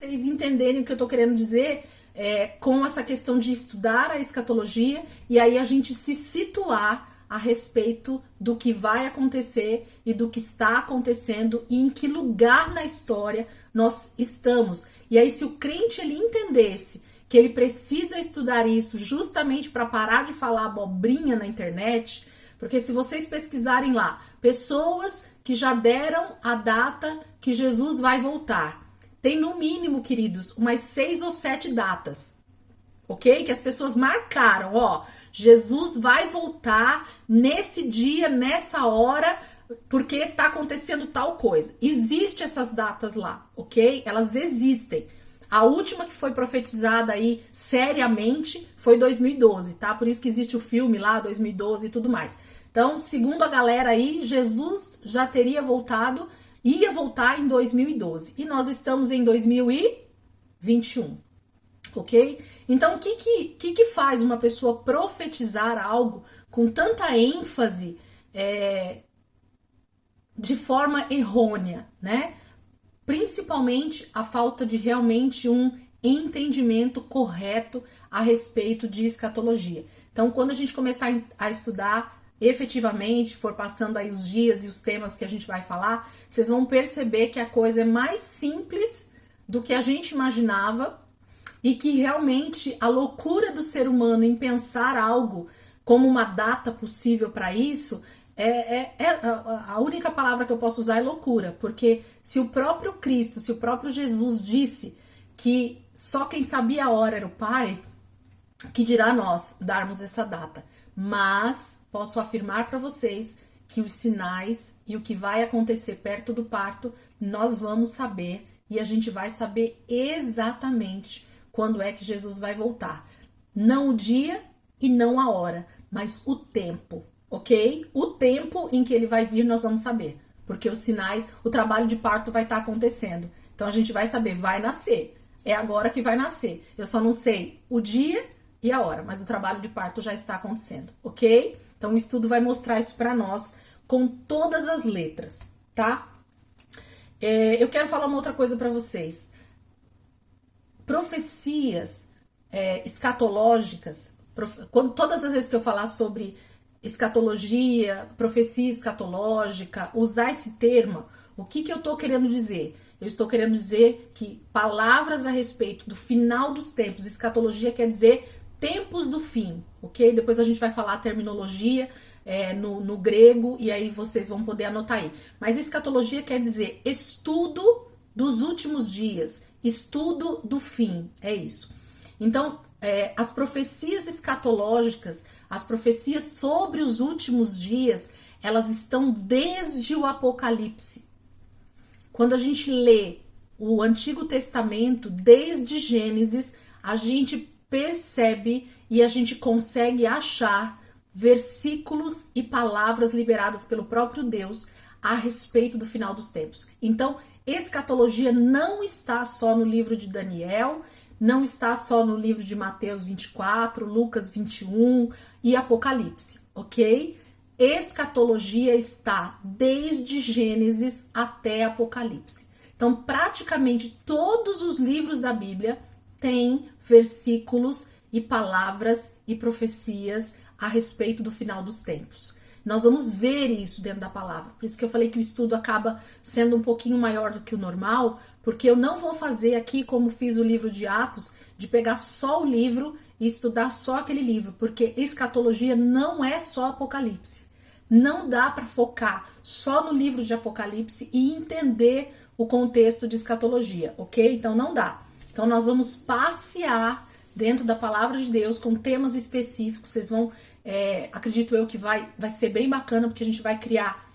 vocês entenderem o que eu estou querendo dizer com essa questão de estudar a escatologia e aí a gente se situar a respeito do que vai acontecer e do que está acontecendo e em que lugar na história nós estamos. E aí se o crente ele entendesse que ele precisa estudar isso justamente para parar de falar abobrinha na internet, porque se vocês pesquisarem lá, pessoas que já deram a data que Jesus vai voltar, tem no mínimo, queridos, umas 6 ou 7 datas, ok? Que as pessoas marcaram, ó, Jesus vai voltar nesse dia, nessa hora, porque tá acontecendo tal coisa. Existem essas datas lá, ok? Elas existem. A última que foi profetizada aí seriamente foi 2012, tá? Por isso que existe o filme lá, 2012 e tudo mais. Então, segundo a galera aí, Jesus já teria voltado, ia voltar em 2012. E nós estamos em 2021, ok? Então, o que faz uma pessoa profetizar algo com tanta ênfase de forma errônea, né? Principalmente a falta de realmente um entendimento correto a respeito de escatologia. Então, quando a gente começar a estudar efetivamente, for passando aí os dias e os temas que a gente vai falar, vocês vão perceber que a coisa é mais simples do que a gente imaginava e que realmente a loucura do ser humano em pensar algo como uma data possível para isso, a única palavra que eu posso usar é loucura, porque se o próprio Cristo, se o próprio Jesus disse que só quem sabia a hora era o Pai, que dirá nós darmos essa data. Mas posso afirmar para vocês que os sinais e o que vai acontecer perto do parto, nós vamos saber e a gente vai saber exatamente quando é que Jesus vai voltar. Não o dia e não a hora, mas o tempo, ok? O tempo em que ele vai vir nós vamos saber, porque os sinais, o trabalho de parto vai estar acontecendo. Então a gente vai saber, vai nascer, é agora que vai nascer. Eu só não sei o dia e a hora, mas o trabalho de parto já está acontecendo, ok? Então o estudo vai mostrar isso para nós com todas as letras, tá? Eu quero falar uma outra coisa para vocês. Profecias escatológicas, todas as vezes que eu falar sobre escatologia, profecia escatológica, usar esse termo, o que eu estou querendo dizer? Eu estou querendo dizer que palavras a respeito do final dos tempos, escatologia quer dizer tempos do fim, ok? Depois a gente vai falar a terminologia no grego e aí vocês vão poder anotar aí. Mas escatologia quer dizer estudo dos últimos dias, estudo do fim, é isso. Então, as profecias escatológicas, as profecias sobre os últimos dias, elas estão desde o Apocalipse. Quando a gente lê o Antigo Testamento, desde Gênesis, a gente percebe e a gente consegue achar versículos e palavras liberadas pelo próprio Deus a respeito do final dos tempos. Então, escatologia não está só no livro de Daniel, não está só no livro de Mateus 24, Lucas 21 e Apocalipse, ok? Escatologia está desde Gênesis até Apocalipse. Então, praticamente todos os livros da Bíblia têm versículos e palavras e profecias a respeito do final dos tempos. Nós vamos ver isso dentro da palavra. Por isso que eu falei que o estudo acaba sendo um pouquinho maior do que o normal, porque eu não vou fazer aqui como fiz o livro de Atos, de pegar só o livro e estudar só aquele livro, porque escatologia não é só Apocalipse. Não dá para focar só no livro de Apocalipse e entender o contexto de escatologia, ok? Então não dá. Então nós vamos passear dentro da palavra de Deus com temas específicos. Vocês vão, acredito eu que vai ser bem bacana, porque a gente vai criar,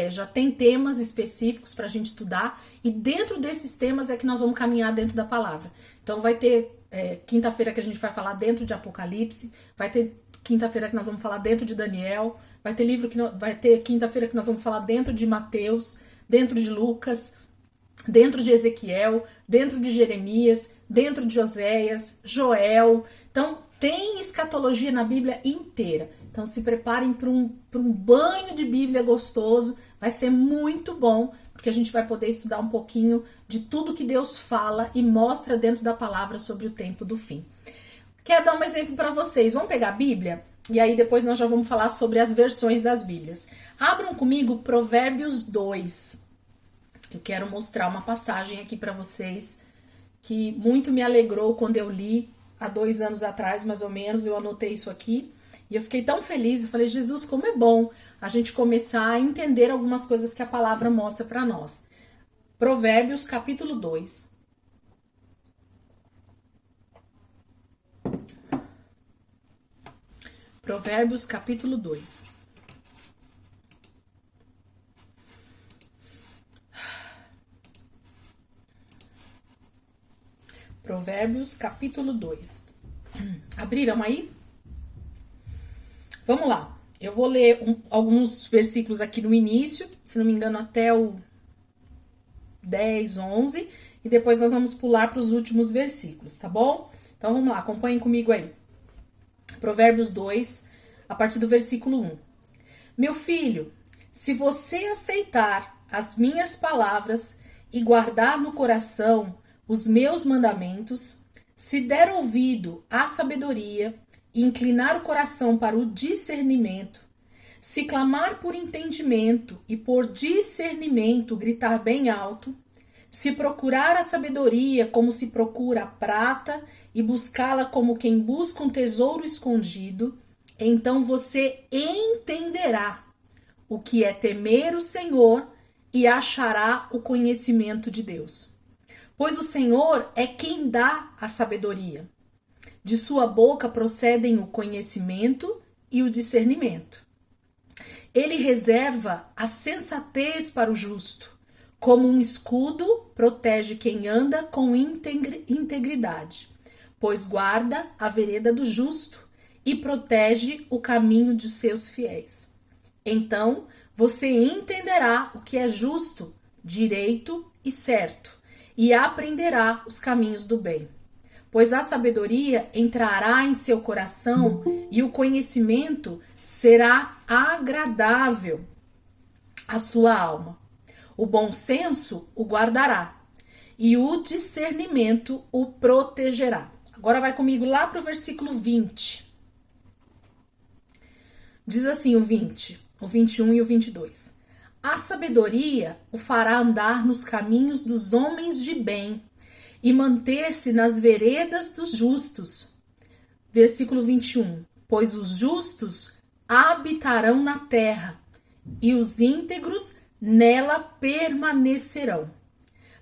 já tem temas específicos para a gente estudar, e dentro desses temas é que nós vamos caminhar dentro da palavra. Então vai ter quinta-feira que a gente vai falar dentro de Apocalipse, vai ter quinta-feira que nós vamos falar dentro de Daniel, vai ter quinta-feira que nós vamos falar dentro de Mateus, dentro de Lucas, dentro de Ezequiel, dentro de Jeremias, dentro de Oséias, Joel. Então, tem escatologia na Bíblia inteira. Então, se preparem para um banho de Bíblia gostoso. Vai ser muito bom, porque a gente vai poder estudar um pouquinho de tudo que Deus fala e mostra dentro da palavra sobre o tempo do fim. Quero dar um exemplo para vocês. Vamos pegar a Bíblia? E aí depois nós já vamos falar sobre as versões das Bíblias. Abram comigo Provérbios 2. Eu quero mostrar uma passagem aqui para vocês que muito me alegrou quando eu li há 2 anos atrás, mais ou menos. Eu anotei isso aqui e eu fiquei tão feliz. Eu falei, Jesus, como é bom a gente começar a entender algumas coisas que a palavra mostra para nós. Provérbios capítulo 2. Provérbios capítulo 2. Provérbios capítulo 2. Abriram aí? Vamos lá. Eu vou ler alguns versículos aqui no início, se não me engano até o 10, 11, e depois nós vamos pular para os últimos versículos, tá bom? Então vamos lá, acompanhem comigo aí. Provérbios 2, a partir do versículo 1. Meu filho, se você aceitar as minhas palavras e guardar no coração os meus mandamentos, se der ouvido à sabedoria e inclinar o coração para o discernimento, se clamar por entendimento e por discernimento gritar bem alto, se procurar a sabedoria como se procura a prata e buscá-la como quem busca um tesouro escondido, então você entenderá o que é temer o Senhor e achará o conhecimento de Deus. Pois o Senhor é quem dá a sabedoria. De sua boca procedem o conhecimento e o discernimento. Ele reserva a sensatez para o justo. Como um escudo, protege quem anda com integridade, pois guarda a vereda do justo e protege o caminho de seus fiéis. Então, você entenderá o que é justo, direito e certo, e aprenderá os caminhos do bem. Pois a sabedoria entrará em seu coração e o conhecimento será agradável à sua alma. O bom senso o guardará e o discernimento o protegerá. Agora vai comigo lá para o versículo 20. Diz assim o 20, o 21 e o 22. A sabedoria o fará andar nos caminhos dos homens de bem e manter-se nas veredas dos justos. Versículo 21. Pois os justos habitarão na terra e os íntegros nela permanecerão.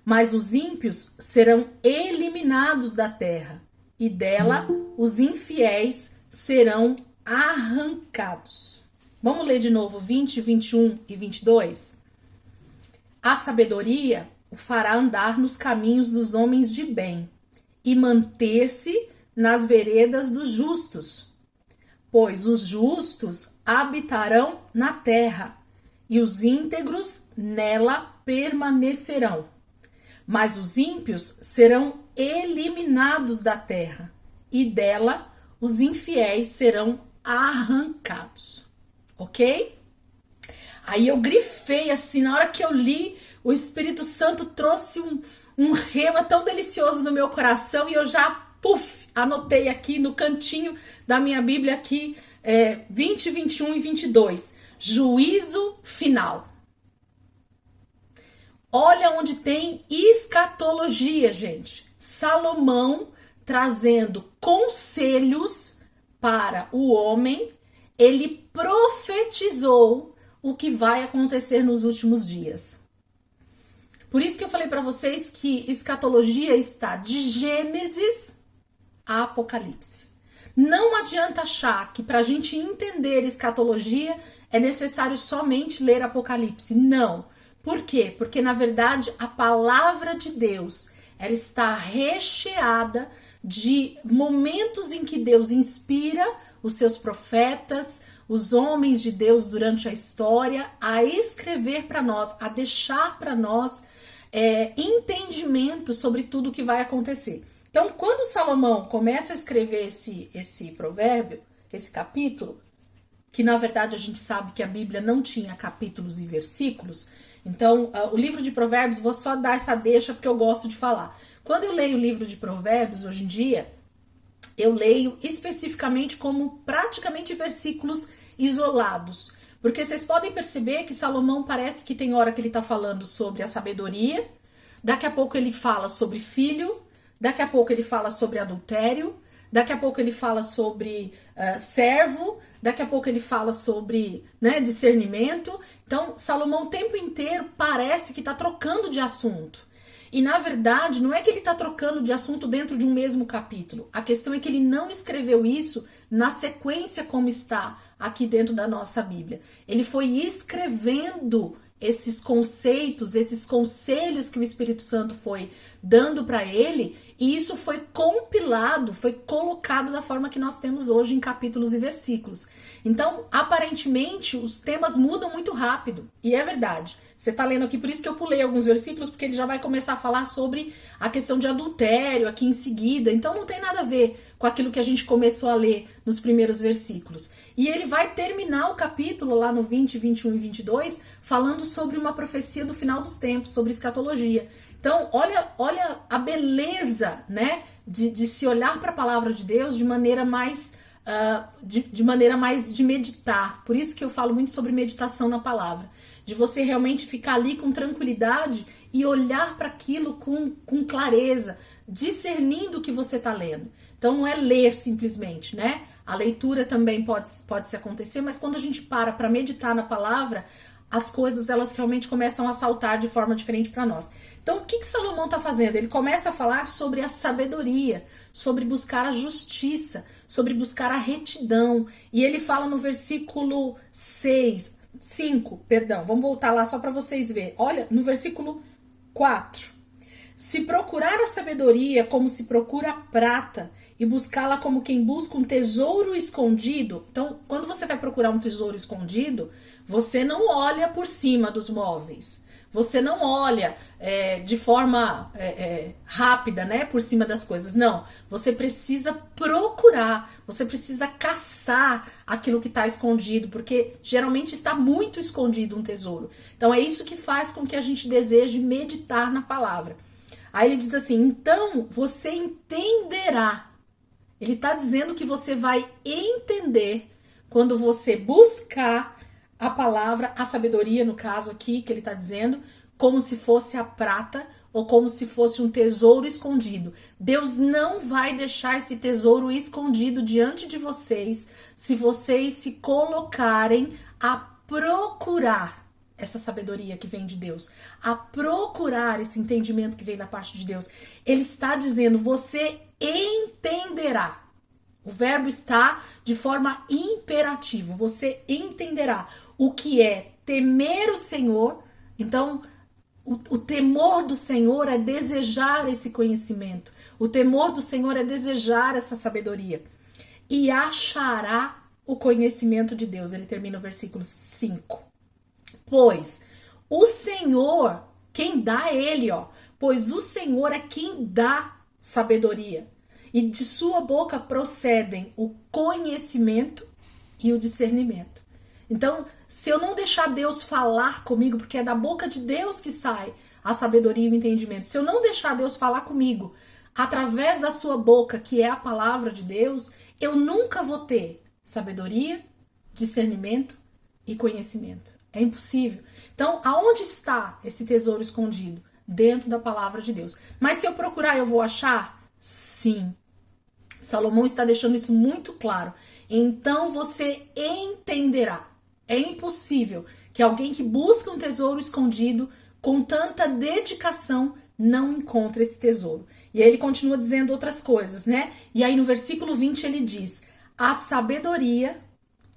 Mas os ímpios serão eliminados da terra e dela os infiéis serão arrancados. Vamos ler de novo 20, 21 e 22? A sabedoria o fará andar nos caminhos dos homens de bem e manter-se nas veredas dos justos. Pois os justos habitarão na terra e os íntegros nela permanecerão. Mas os ímpios serão eliminados da terra e dela os infiéis serão arrancados. Ok? Aí eu grifei assim, na hora que eu li, o Espírito Santo trouxe um rema tão delicioso no meu coração e eu já, anotei aqui no cantinho da minha Bíblia aqui, 20, 21 e 22. Juízo final. Olha onde tem escatologia, gente. Salomão trazendo conselhos para o homem, ele profetizou o que vai acontecer nos últimos dias. Por isso que eu falei para vocês que escatologia está de Gênesis a Apocalipse. Não adianta achar que para a gente entender escatologia é necessário somente ler Apocalipse. Não. Por quê? Porque, na verdade, a palavra de Deus ela está recheada de momentos em que Deus inspira os seus profetas, os homens de Deus durante a história, a escrever para nós, a deixar para nós entendimento sobre tudo o que vai acontecer. Então, quando Salomão começa a escrever esse provérbio, esse capítulo, que na verdade a gente sabe que a Bíblia não tinha capítulos e versículos, Então, o livro de Provérbios, vou só dar essa deixa porque eu gosto de falar. Quando eu leio o livro de Provérbios, hoje em dia, eu leio especificamente como praticamente versículos isolados. Porque vocês podem perceber que Salomão parece que tem hora que ele está falando sobre a sabedoria, daqui a pouco ele fala sobre filho, daqui a pouco ele fala sobre adultério, daqui a pouco ele fala sobre servo, daqui a pouco ele fala sobre discernimento. Então, Salomão o tempo inteiro parece que está trocando de assunto. E, na verdade, não é que ele está trocando de assunto dentro de um mesmo capítulo. A questão é que ele não escreveu isso na sequência como está aqui dentro da nossa Bíblia. Ele foi escrevendo esses conceitos, esses conselhos que o Espírito Santo foi dando para ele, e isso foi compilado, foi colocado da forma que nós temos hoje em capítulos e versículos. Então, aparentemente, os temas mudam muito rápido, e é verdade. Você está lendo aqui, por isso que eu pulei alguns versículos, porque ele já vai começar a falar sobre a questão de adultério aqui em seguida, então não tem nada a ver com aquilo que a gente começou a ler nos primeiros versículos. E ele vai terminar o capítulo lá no 20, 21 e 22 falando sobre uma profecia do final dos tempos, sobre escatologia. Então, olha a beleza, né, de se olhar para a palavra de Deus de maneira mais de meditar. Por isso que eu falo muito sobre meditação na palavra, de você realmente ficar ali com tranquilidade e olhar para aquilo com clareza, discernindo o que você está lendo. Então não é ler simplesmente, né? A leitura também pode se acontecer, mas quando a gente para meditar na palavra, as coisas elas realmente começam a saltar de forma diferente para nós. Então o que Salomão está fazendo? Ele começa a falar sobre a sabedoria, sobre buscar a justiça, sobre buscar a retidão. E ele fala no versículo 5, vamos voltar lá só para vocês verem. Olha, no versículo 4. Se procurar a sabedoria como se procura a prata, e buscá-la como quem busca um tesouro escondido. Então, quando você vai procurar um tesouro escondido, você não olha por cima dos móveis. Você não olha de forma rápida, né, por cima das coisas. Não, você precisa procurar, você precisa caçar aquilo que está escondido, porque geralmente está muito escondido um tesouro. Então, é isso que faz com que a gente deseje meditar na palavra. Aí ele diz assim, então você entenderá. Ele está dizendo que você vai entender quando você buscar a palavra, a sabedoria, no caso aqui, que ele está dizendo, como se fosse a prata ou como se fosse um tesouro escondido. Deus não vai deixar esse tesouro escondido diante de vocês se vocês se colocarem a procurar essa sabedoria que vem de Deus, a procurar esse entendimento que vem da parte de Deus. Ele está dizendo, você entenderá. O verbo está de forma imperativa. Você entenderá o que é temer o Senhor. Então, o temor do Senhor é desejar esse conhecimento. O temor do Senhor é desejar essa sabedoria. E achará o conhecimento de Deus. Ele termina o versículo 5. Pois o Senhor, quem dá ele, pois o Senhor é quem dá sabedoria. E de sua boca procedem o conhecimento e o discernimento. Então, se eu não deixar Deus falar comigo, porque é da boca de Deus que sai a sabedoria e o entendimento. Se eu não deixar Deus falar comigo através da sua boca, que é a palavra de Deus, eu nunca vou ter sabedoria, discernimento e conhecimento. É impossível. Então, aonde está esse tesouro escondido? Dentro da palavra de Deus. Mas se eu procurar, eu vou achar? Sim. Salomão está deixando isso muito claro. Então você entenderá. É impossível que alguém que busca um tesouro escondido com tanta dedicação não encontre esse tesouro. E aí ele continua dizendo outras coisas, né? E aí no versículo 20 ele diz, a sabedoria,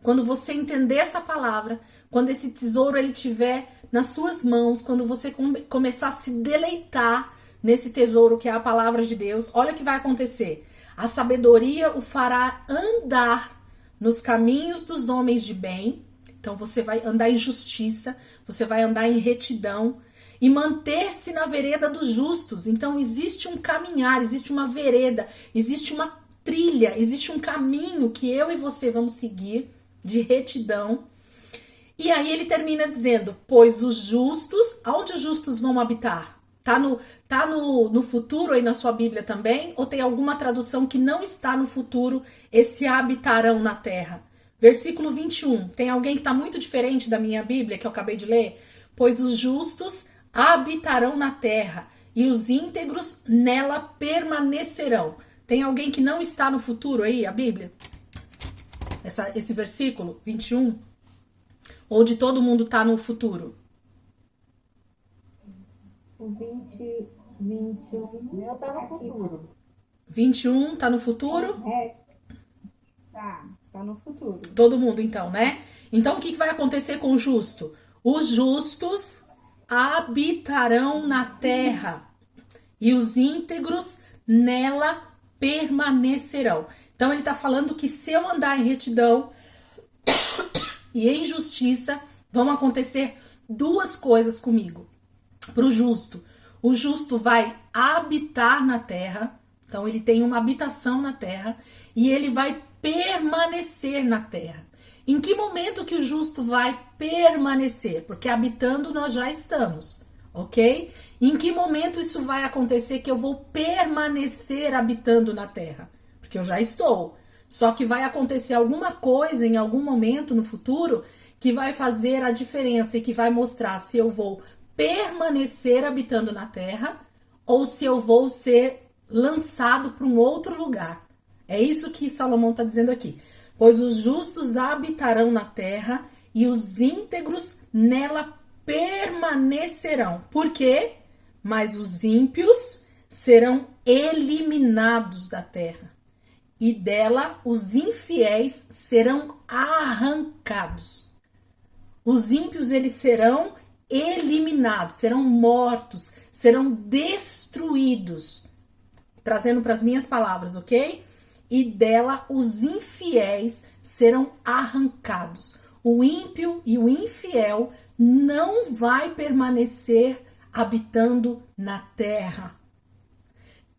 quando você entender essa palavra, quando esse tesouro ele estiver nas suas mãos, quando você começar a se deleitar nesse tesouro que é a palavra de Deus, olha o que vai acontecer. A sabedoria o fará andar nos caminhos dos homens de bem. Então você vai andar em justiça, você vai andar em retidão e manter-se na vereda dos justos. Então existe um caminhar, existe uma vereda, existe uma trilha, existe um caminho que eu e você vamos seguir de retidão. E aí ele termina dizendo, pois os justos, aonde os justos vão habitar? Tá no futuro aí na sua Bíblia também? Ou tem alguma tradução que não está no futuro, esse habitarão na terra? Versículo 21, tem alguém que está muito diferente da minha Bíblia, que eu acabei de ler? Pois os justos habitarão na terra, e os íntegros nela permanecerão. Tem alguém que não está no futuro aí, a Bíblia? Esse versículo 21, onde todo mundo está no futuro. O 21, meu tá no futuro. 21 tá no futuro? Tá no futuro. Todo mundo então, né? Então o que vai acontecer com o justo? Os justos habitarão na terra e os íntegros nela permanecerão. Então ele tá falando que se eu andar em retidão e em justiça, vão acontecer duas coisas comigo. Para o justo vai habitar na terra, então ele tem uma habitação na terra e ele vai permanecer na terra. Em que momento que o justo vai permanecer? Porque habitando nós já estamos, ok? Em que momento isso vai acontecer que eu vou permanecer habitando na terra? Porque eu já estou. Só que vai acontecer alguma coisa em algum momento no futuro que vai fazer a diferença e que vai mostrar se eu vou permanecer habitando na terra ou se eu vou ser lançado para um outro lugar. É isso que Salomão está dizendo aqui. Pois os justos habitarão na terra e os íntegros nela permanecerão. Por quê? Mas os ímpios serão eliminados da terra e dela os infiéis serão arrancados. Os ímpios eles serão eliminados, serão mortos, serão destruídos. Trazendo para as minhas palavras, ok? E dela os infiéis serão arrancados. O ímpio e o infiel não vai permanecer habitando na terra.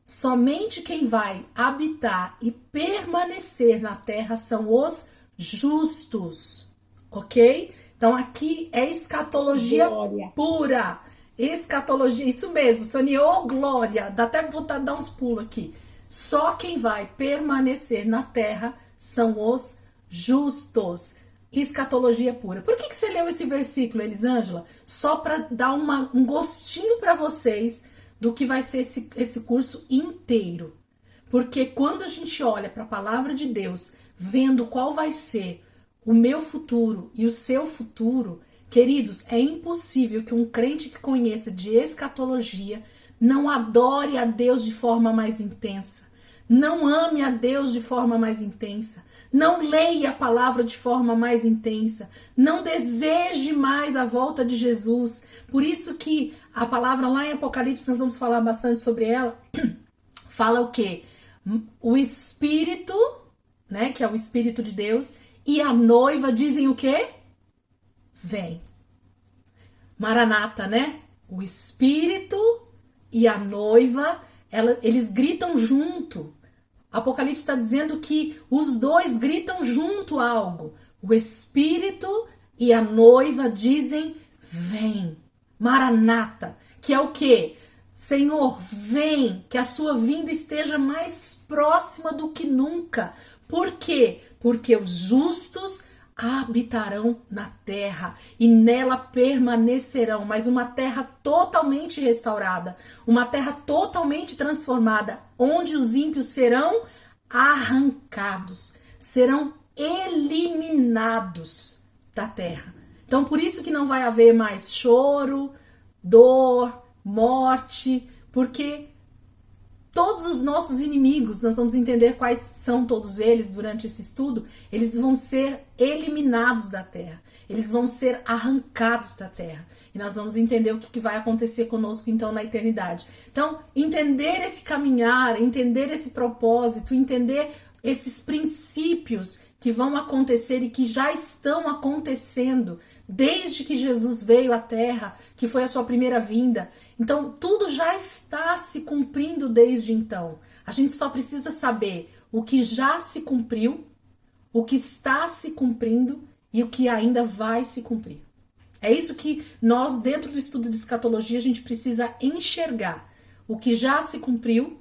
Somente quem vai habitar e permanecer na terra são os justos, ok? Então aqui é escatologia glória pura. Escatologia, isso mesmo, Sonia, glória. Dá até vontade de dar uns pulos aqui. Só quem vai permanecer na terra são os justos. Escatologia pura. Por que você leu esse versículo, Elisângela? Só para dar um gostinho para vocês do que vai ser esse curso inteiro. Porque quando a gente olha para a palavra de Deus, vendo qual vai ser o meu futuro e o seu futuro, queridos, é impossível que um crente que conheça de escatologia não adore a Deus de forma mais intensa, não ame a Deus de forma mais intensa, não leia a palavra de forma mais intensa, não deseje mais a volta de Jesus. Por isso que a palavra lá em Apocalipse, nós vamos falar bastante sobre ela, fala o quê? O Espírito, né, que é o Espírito de Deus, e a noiva dizem o quê? Vem. Maranata, né? O Espírito e a noiva, eles gritam junto. Apocalipse está dizendo que os dois gritam junto algo. O Espírito e a noiva dizem, vem. Maranata, que é o quê? Senhor, vem, que a sua vinda esteja mais próxima do que nunca. Por quê? Porque os justos habitarão na terra e nela permanecerão, mas uma terra totalmente restaurada, uma terra totalmente transformada, onde os ímpios serão arrancados, serão eliminados da terra. Então por isso que não vai haver mais choro, dor, morte, porque todos os nossos inimigos, nós vamos entender quais são todos eles durante esse estudo, eles vão ser eliminados da terra, eles vão ser arrancados da terra. E nós vamos entender o que vai acontecer conosco então na eternidade. Então, entender esse caminhar, entender esse propósito, entender esses princípios que vão acontecer e que já estão acontecendo desde que Jesus veio à terra, que foi a sua primeira vinda. Então, tudo já está se cumprindo desde então. A gente só precisa saber o que já se cumpriu, o que está se cumprindo e o que ainda vai se cumprir. É isso que nós, dentro do estudo de escatologia, a gente precisa enxergar. O que já se cumpriu,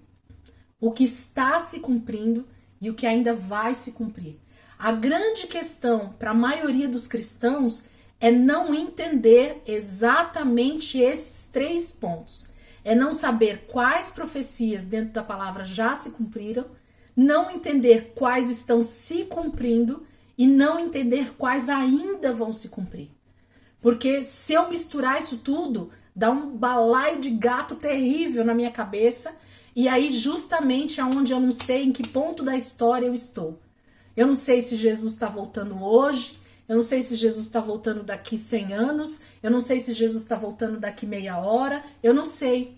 o que está se cumprindo e o que ainda vai se cumprir. A grande questão para a maioria dos cristãos é não entender exatamente esses 3 pontos. É não saber quais profecias dentro da palavra já se cumpriram, não entender quais estão se cumprindo e não entender quais ainda vão se cumprir. Porque se eu misturar isso tudo, dá um balaio de gato terrível na minha cabeça, e aí justamente aonde eu não sei em que ponto da história eu estou. Eu não sei se Jesus está voltando hoje, eu não sei se Jesus está voltando daqui 100 anos, eu não sei se Jesus está voltando daqui meia hora, eu não sei.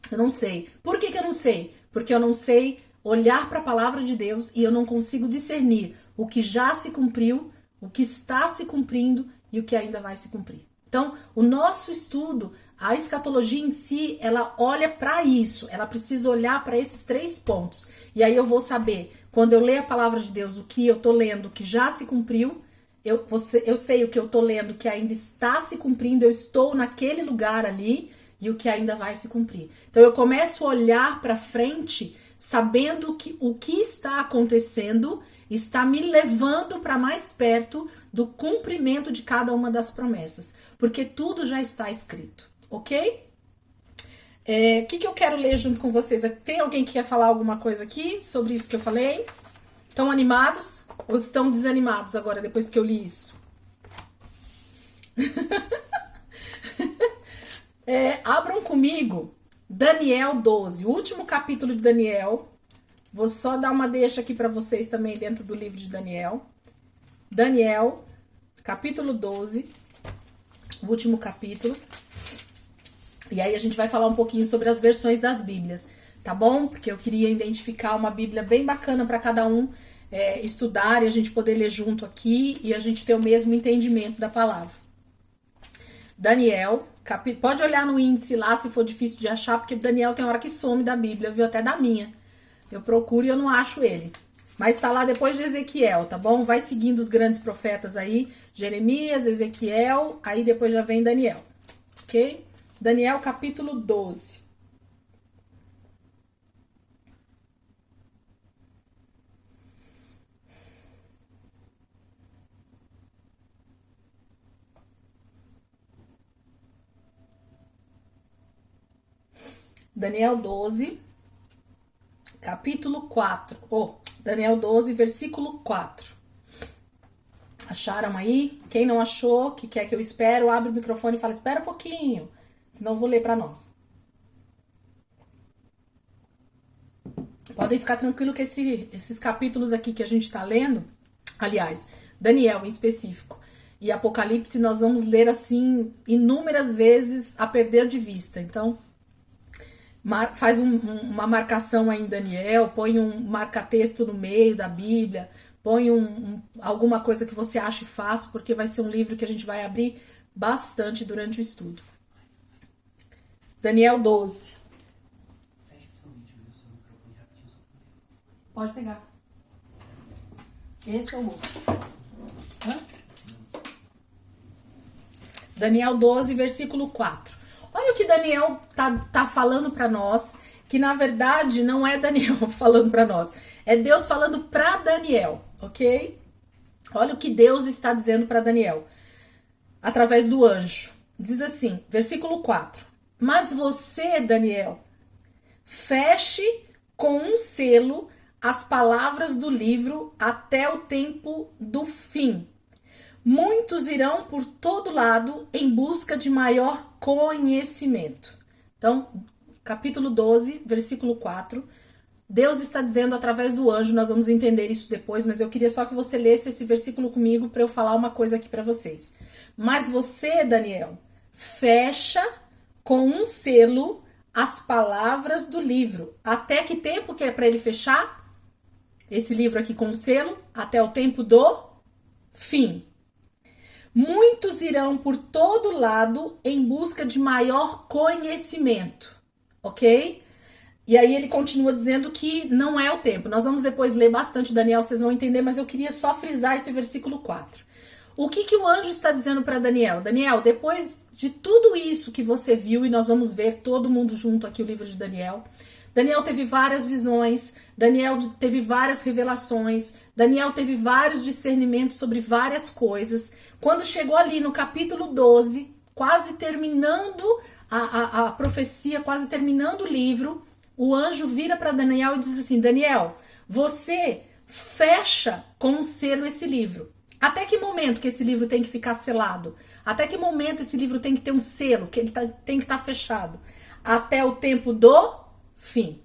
Eu não sei. Por que eu não sei? Porque eu não sei olhar para a palavra de Deus e eu não consigo discernir o que já se cumpriu, o que está se cumprindo e o que ainda vai se cumprir. Então, o nosso estudo, a escatologia em si, ela olha para isso, ela precisa olhar para esses 3 pontos. E aí eu vou saber, quando eu ler a palavra de Deus, o que eu tô lendo, que já se cumpriu, eu sei o que eu tô lendo, que ainda está se cumprindo, eu estou naquele lugar ali e o que ainda vai se cumprir. Então eu começo a olhar para frente, sabendo que o que está acontecendo está me levando para mais perto do cumprimento de cada uma das promessas, porque tudo já está escrito, ok? O que eu quero ler junto com vocês? Tem alguém que quer falar alguma coisa aqui sobre isso que eu falei? Estão animados ou estão desanimados agora, depois que eu li isso? Abram comigo Daniel 12, o último capítulo de Daniel. Vou só dar uma deixa aqui para vocês também dentro do livro de Daniel. Daniel, capítulo 12, o último capítulo. E aí a gente vai falar um pouquinho sobre as versões das Bíblias, tá bom? Porque eu queria identificar uma Bíblia bem bacana para cada um estudar e a gente poder ler junto aqui e a gente ter o mesmo entendimento da palavra. Daniel, pode olhar no índice lá se for difícil de achar, porque Daniel tem hora que some da Bíblia, viu? Até da minha. Eu procuro e eu não acho ele. Mas tá lá depois de Ezequiel, tá bom? Vai seguindo os grandes profetas aí. Jeremias, Ezequiel, aí depois já vem Daniel. Ok? Daniel capítulo 12. Daniel 12, capítulo 4. Daniel 12, versículo 4. Acharam aí? Quem não achou, que quer que eu espero, abre o microfone e fala, espera um pouquinho, senão eu vou ler para nós. Podem ficar tranquilo que esses capítulos aqui que a gente está lendo, aliás, Daniel em específico e Apocalipse, nós vamos ler assim inúmeras vezes a perder de vista. Então, faz uma marcação aí em Daniel, põe um marca-texto no meio da Bíblia, põe alguma coisa que você ache fácil, porque vai ser um livro que a gente vai abrir bastante durante o estudo. Daniel 12. Pode pegar. Esse é o outro. Daniel 12, versículo 4. Olha o que Daniel tá falando para nós, que na verdade não é Daniel falando para nós, é Deus falando para Daniel, ok? Olha o que Deus está dizendo para Daniel, através do anjo. Diz assim, versículo 4. Mas você, Daniel, feche com um selo as palavras do livro até o tempo do fim. Muitos irão por todo lado em busca de maior conhecimento. Então, capítulo 12, versículo 4. Deus está dizendo através do anjo, nós vamos entender isso depois, mas eu queria só que você lesse esse versículo comigo para eu falar uma coisa aqui para vocês. Mas você, Daniel, fecha com um selo as palavras do livro. Até que tempo que é para ele fechar? Esse livro aqui com o selo? Até o tempo do fim. Muitos irão por todo lado em busca de maior conhecimento, ok? E aí ele continua dizendo que não é o tempo. Nós vamos depois ler bastante Daniel, vocês vão entender, mas eu queria só frisar esse versículo 4. O que o anjo está dizendo para Daniel? Daniel, depois de tudo isso que você viu, e nós vamos ver todo mundo junto aqui o livro de Daniel. Daniel teve várias visões, Daniel teve várias revelações, Daniel teve vários discernimentos sobre várias coisas. Quando chegou ali no capítulo 12, quase terminando a profecia, quase terminando o livro, o anjo vira para Daniel e diz assim: Daniel, você fecha com um selo esse livro. Até que momento que esse livro tem que ficar selado? Até que momento esse livro tem que ter um selo, que ele tem que estar fechado? Até o tempo do fim.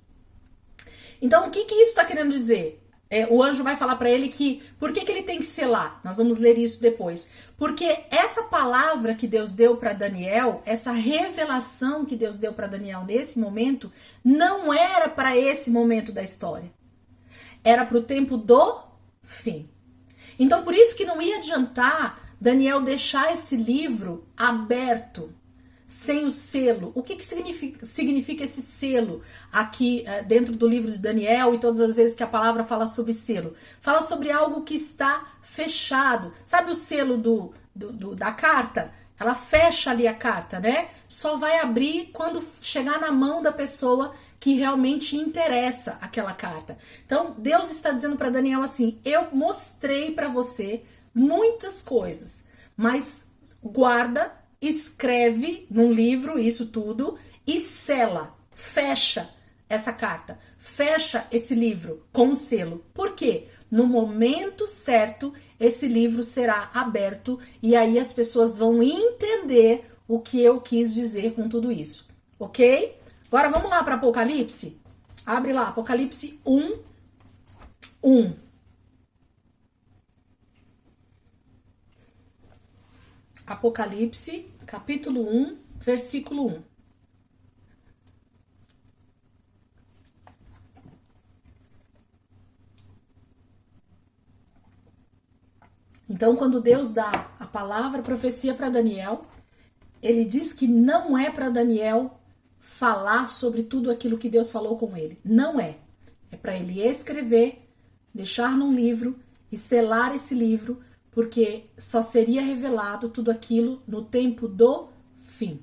Então, o que isso está querendo dizer? O anjo vai falar para ele que, por que ele tem que selar? Nós vamos ler isso depois. Porque essa palavra que Deus deu para Daniel, essa revelação que Deus deu para Daniel nesse momento, não era para esse momento da história. Era para o tempo do fim. Então, por isso que não ia adiantar Daniel deixar esse livro aberto, sem o selo. O que significa esse selo aqui dentro do livro de Daniel e todas as vezes que a palavra fala sobre selo? Fala sobre algo que está fechado. Sabe o selo da carta? Ela fecha ali a carta, né? Só vai abrir quando chegar na mão da pessoa que realmente interessa aquela carta. Então, Deus está dizendo para Daniel assim: eu mostrei para você muitas coisas, mas guarda, escreve num livro isso tudo e sela, fecha essa carta, fecha esse livro com um selo. Por quê? No momento certo, esse livro será aberto e aí as pessoas vão entender o que eu quis dizer com tudo isso, ok? Agora vamos lá para Apocalipse? Abre lá, Apocalipse 1:1. Apocalipse, capítulo 1, versículo 1. Então, quando Deus dá a palavra, a profecia para Daniel, ele diz que não é para Daniel falar sobre tudo aquilo que Deus falou com ele. Não é. É para ele escrever, deixar num livro e selar esse livro, porque só seria revelado tudo aquilo no tempo do fim.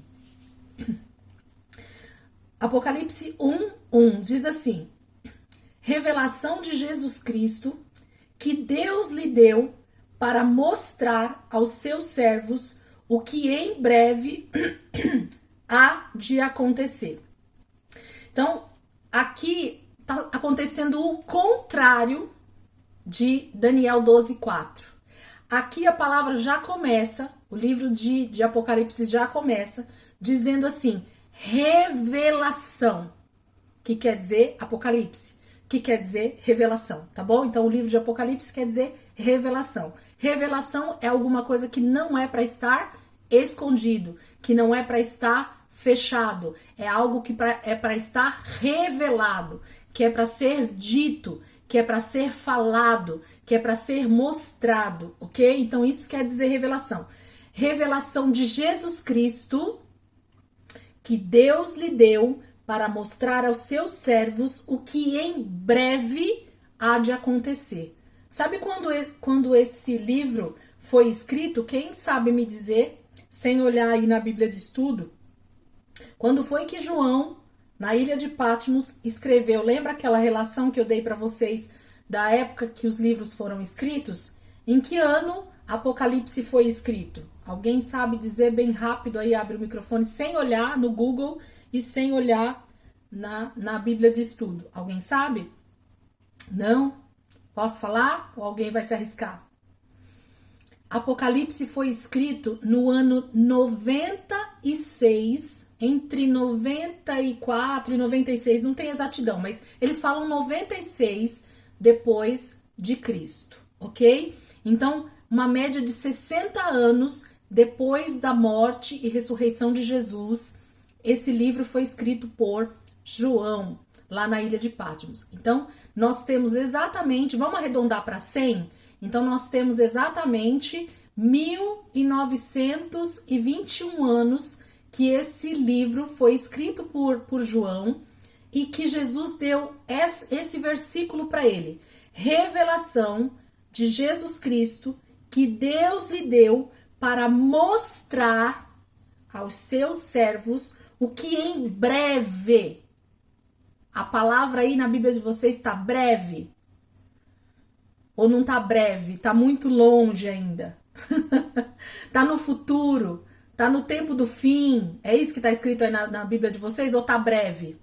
Apocalipse 1:1 diz assim: revelação de Jesus Cristo, que Deus lhe deu para mostrar aos seus servos o que em breve há de acontecer. Então, aqui está acontecendo o contrário de Daniel 12:4. Aqui a palavra já começa, o livro de Apocalipse já começa, dizendo assim: revelação. Que quer dizer Apocalipse? Que quer dizer revelação, tá bom? Então o livro de Apocalipse quer dizer revelação. Revelação é alguma coisa que não é para estar escondido, que não é para estar fechado. É algo que é para estar revelado, que é para ser dito, que é para ser falado, que é para ser mostrado, ok? Então isso quer dizer revelação. Revelação de Jesus Cristo, que Deus lhe deu para mostrar aos seus servos o que em breve há de acontecer. Sabe quando esse livro foi escrito? Quem sabe me dizer, sem olhar aí na Bíblia de Estudo, quando foi que João, na ilha de Patmos, escreveu? Lembra aquela relação que eu dei para vocês da época que os livros foram escritos? Em que ano Apocalipse foi escrito? Alguém sabe dizer bem rápido aí? Abre o microfone sem olhar no Google e sem olhar na Bíblia de Estudo. Alguém sabe? Não? Posso falar? Ou alguém vai se arriscar? Apocalipse foi escrito no ano 96, entre 94 e 96, não tem exatidão, mas eles falam 96 depois de Cristo, ok? Então, uma média de 60 anos depois da morte e ressurreição de Jesus, esse livro foi escrito por João, lá na ilha de Patmos. Então, nós temos exatamente, vamos arredondar para 100? Então, nós temos exatamente 1921 anos que esse livro foi escrito por João e que Jesus deu esse versículo para ele. Revelação de Jesus Cristo, que Deus lhe deu para mostrar aos seus servos o que em breve. A palavra aí na Bíblia de vocês está breve? Ou não está breve? Está muito longe ainda. Está no futuro? Está no tempo do fim? É isso que está escrito aí na Bíblia de vocês? Ou está breve?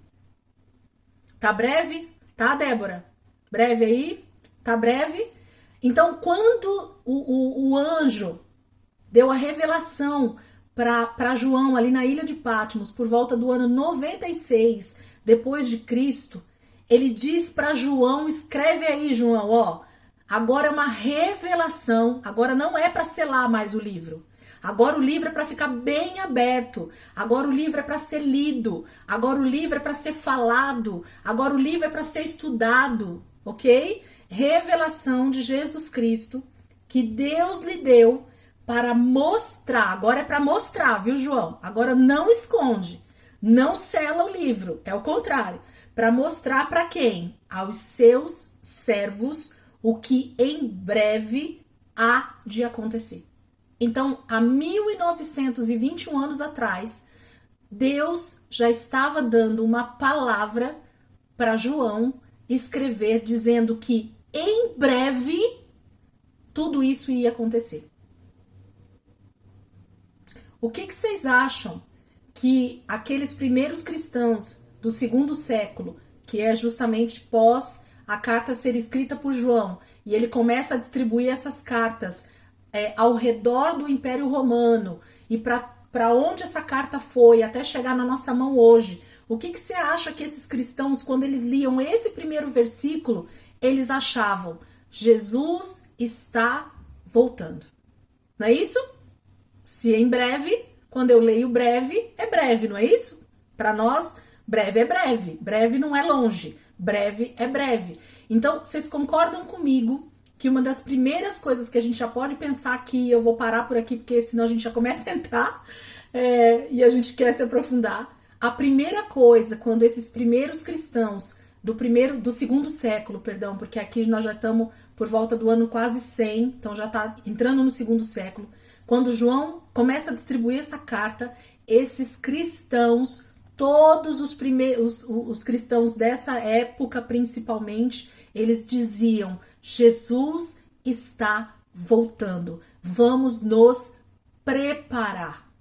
Tá breve? Tá, Débora? Breve aí? Tá breve? Então, quando o anjo deu a revelação para João ali na ilha de Patmos, por volta do ano 96 depois de Cristo, ele diz para João, escreve aí, João, ó, agora é uma revelação, agora não é para selar mais o livro. Agora o livro é para ficar bem aberto. Agora o livro é para ser lido. Agora o livro é para ser falado. Agora o livro é para ser estudado, ok? Revelação de Jesus Cristo que Deus lhe deu para mostrar. Agora é para mostrar, viu, João? Agora não esconde, não sela o livro. É o contrário. Para mostrar para quem? Aos seus servos o que em breve há de acontecer. Então, há 1921 anos atrás, Deus já estava dando uma palavra para João escrever, dizendo que em breve tudo isso ia acontecer. O que vocês acham que aqueles primeiros cristãos do 2º século, que é justamente pós a carta ser escrita por João, e ele começa a distribuir essas cartas ao redor do Império Romano, e para onde essa carta foi até chegar na nossa mão hoje, o que você acha que esses cristãos, quando eles liam esse primeiro versículo, eles achavam? Jesus está voltando. Não é isso? Se em breve, quando eu leio breve, é breve, não é isso? Para nós, breve é breve. Breve não é longe. Breve é breve. Então, vocês concordam comigo que uma das primeiras coisas que a gente já pode pensar aqui, eu vou parar por aqui porque senão a gente já começa a entrar e a gente quer se aprofundar. A primeira coisa, quando esses primeiros cristãos do 2º século, perdão, porque aqui nós já estamos por volta do ano quase 100, então já está entrando no 2º século, quando João começa a distribuir essa carta, esses cristãos, todos os cristãos dessa época principalmente, eles diziam: Jesus está voltando. Vamos nos preparar.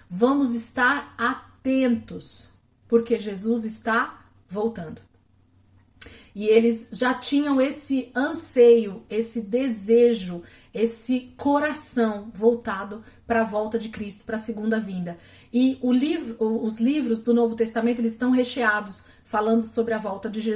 Vamos estar atentos, porque Jesus está voltando. E eles já tinham esse anseio, esse desejo, esse coração voltado para a volta de Cristo, para a segunda vinda. E os livros do Novo Testamento, eles estão recheados falando sobre a volta de Jesus.